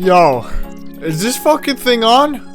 Yo, is this fucking thing on?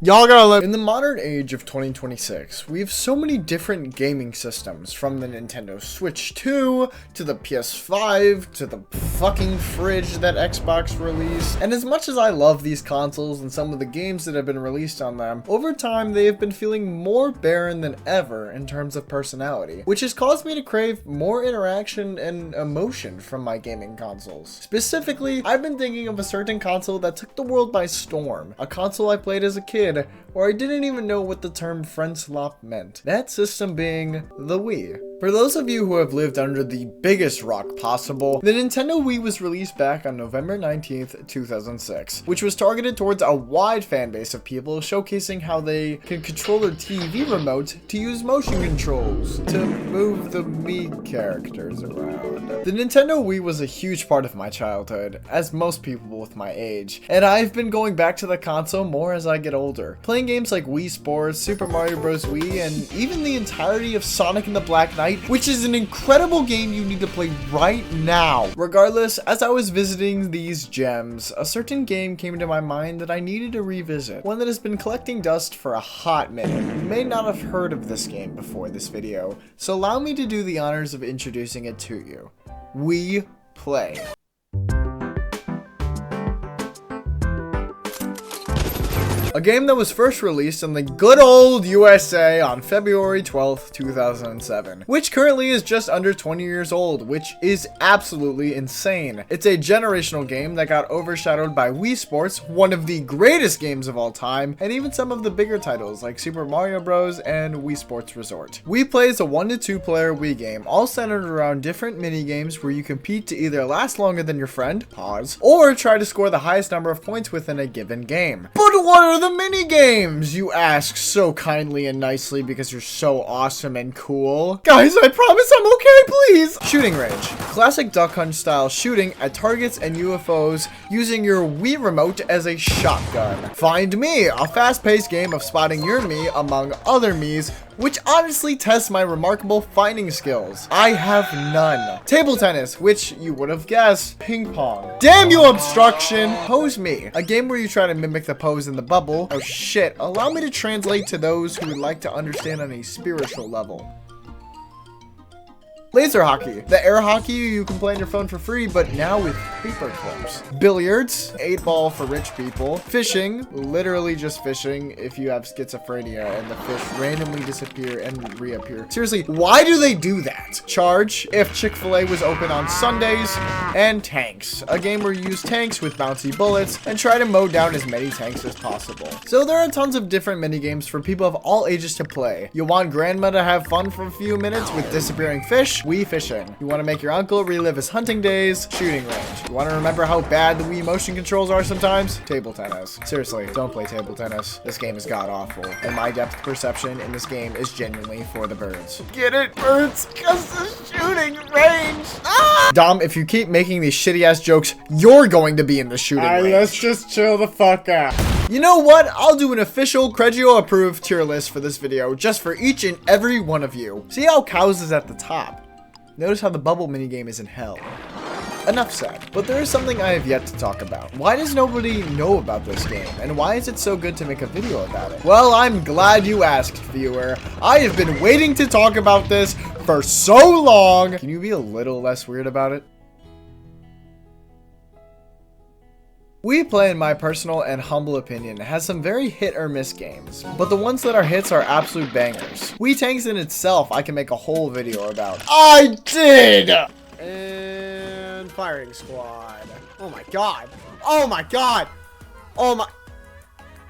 Y'all gotta let— In the modern age of 2026, we have so many different gaming systems, from the Nintendo Switch 2 to the PS5 to the fucking fridge that Xbox released. And as much as I love these consoles and some of the games that have been released on them, over time they have been feeling more barren than ever in terms of personality, which has caused me to crave more interaction and emotion from my gaming consoles. Specifically, I've been thinking of a certain console that took the world by storm, a console I played as a kid, where I didn't even know what the term friend slop meant. That system being the Wii. For those of you who have lived under the biggest rock possible, the Nintendo Wii was released back on November 19th, 2006, which was targeted towards a wide fan base of people, showcasing how they can control their TV remote to use motion controls to move the Mii characters around. The Nintendo Wii was a huge part of my childhood, as most people with my age, and I've been going back to the console more as I get older, playing games like Wii Sports, Super Mario Bros. Wii, and even the entirety of Sonic and the Black Knight, which is an incredible game you need to play right now. Regardless, as I was visiting these gems, a certain game came into my mind that I needed to revisit, one that has been collecting dust for a hot minute. You may not have heard of this game before this video, so allow me to do the honors of introducing it to you. Wii Play. A game that was first released in the good old USA on February 12th, 2007, which currently is just under 20 years old, which is absolutely insane. It's a generational game that got overshadowed by Wii Sports, one of the greatest games of all time, and even some of the bigger titles like Super Mario Bros. And Wii Sports Resort. Wii Play is a 1 to 2 player Wii game, all centered around different mini games where you compete to either last longer than your friend, pause, or try to score the highest number of points within a given game. But what are the mini games, you ask so kindly and nicely because you're so awesome and cool? Guys, I promise I'm okay, please! Shooting range. Classic Duck Hunt style shooting at targets and UFOs using your Wii remote as a shotgun. Find Me, a fast-paced game of spotting your Mii among other Miis, which honestly tests my remarkable finding skills. I have none. Table tennis, which you would have guessed, ping pong. Damn you, obstruction! Pose Me, a game where you try to mimic the pose in the bubble. Oh shit, allow me to translate to those who would like to understand on a spiritual level. Laser hockey, the air hockey you can play on your phone for free, but now with paper clips. Billiards, 8-ball for rich people. Fishing, literally just fishing if you have schizophrenia and the fish randomly disappear and reappear. Seriously, why do they do that? Charge, if Chick-fil-A was open on Sundays. And tanks, a game where you use tanks with bouncy bullets and try to mow down as many tanks as possible. So there are tons of different mini games for people of all ages to play. You want grandma to have fun for a few minutes with disappearing fish? Wii Fishing. You want to make your uncle relive his hunting days? Shooting range. You want to remember how bad the Wii motion controls are sometimes? Table tennis. Seriously, don't play table tennis. This game is god-awful, and my depth perception in this game is genuinely for the birds. Get it, birds? Cause the shooting range! Ah! Dom, if you keep making these shitty-ass jokes, you're going to be in the shooting range. Let's just chill the fuck out. You know what? I'll do an official Credgio approved tier list for this video, just for each and every one of you. See how cows is at the top? Notice how the bubble minigame is in hell. Enough said, but there is something I have yet to talk about. Why does nobody know about this game, and why is it so good to make a video about it? Well, I'm glad you asked, viewer. I have been waiting to talk about this for so long. Can you be a little less weird about it? Wii Play, in my personal and humble opinion, has some very hit or miss games, but the ones that are hits are absolute bangers. Wii Tanks in itself I can make a whole video about. I did! And Firing Squad. Oh my god. Oh my god. Oh my...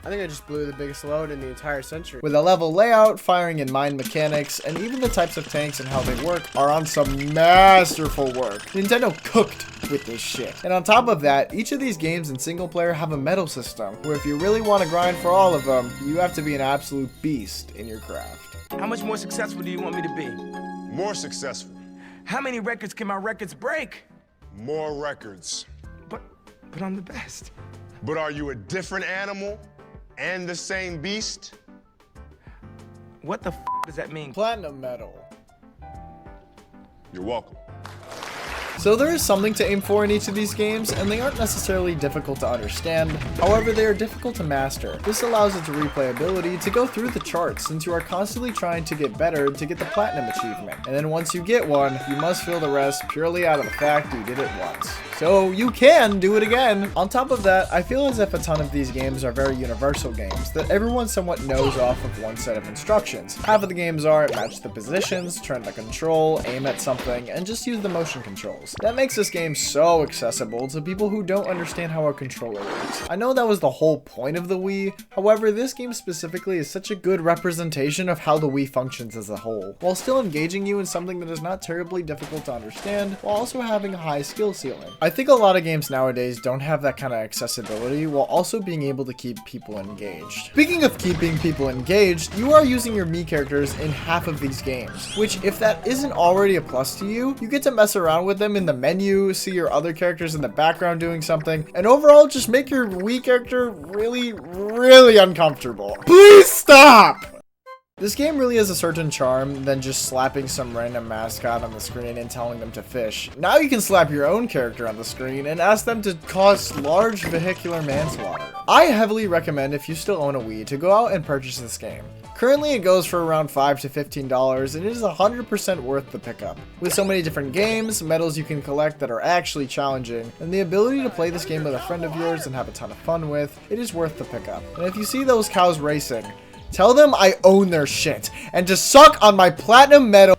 I think I just blew the biggest load in the entire century. With a level layout, firing and mine mechanics, and even the types of tanks and how they work are on some masterful work. Nintendo cooked with this shit. And on top of that, each of these games in single player have a medal system, where if you really want to grind for all of them, you have to be an absolute beast in your craft. How much more successful do you want me to be? More successful. How many records can my records break? More records. But I'm the best. But are you a different animal and the same beast? What the f does that mean? Platinum medal. You're welcome. So there is something to aim for in each of these games, and they aren't necessarily difficult to understand. However, they are difficult to master. This allows its replayability to go through the charts, since you are constantly trying to get better to get the platinum achievement. And then once you get one, you must feel the rest purely out of the fact you did it once. So you can do it again. On top of that, I feel as if a ton of these games are very universal games that everyone somewhat knows off of one set of instructions. Half of the games are match the positions, turn the control, aim at something, and just use the motion controls. That makes this game so accessible to people who don't understand how a controller works. I know that was the whole point of the Wii, however, this game specifically is such a good representation of how the Wii functions as a whole, while still engaging you in something that is not terribly difficult to understand, while also having a high skill ceiling. I think a lot of games nowadays don't have that kind of accessibility while also being able to keep people engaged. Speaking of keeping people engaged, you are using your Mii characters in half of these games, which if that isn't already a plus to you, you get to mess around with them in the menu, see your other characters in the background doing something, and overall just make your Wii character really, really uncomfortable. Please stop! This game really has a certain charm than just slapping some random mascot on the screen and telling them to fish. Now you can slap your own character on the screen and ask them to cause large vehicular manslaughter. I heavily recommend, if you still own a Wii, to go out and purchase this game. Currently it goes for around $5 to $15 and it is 100% worth the pickup. With so many different games, medals you can collect that are actually challenging, and the ability to play this game with a friend of yours and have a ton of fun with, it is worth the pickup. And if you see those cows racing, tell them I own their shit and to suck on my platinum medal.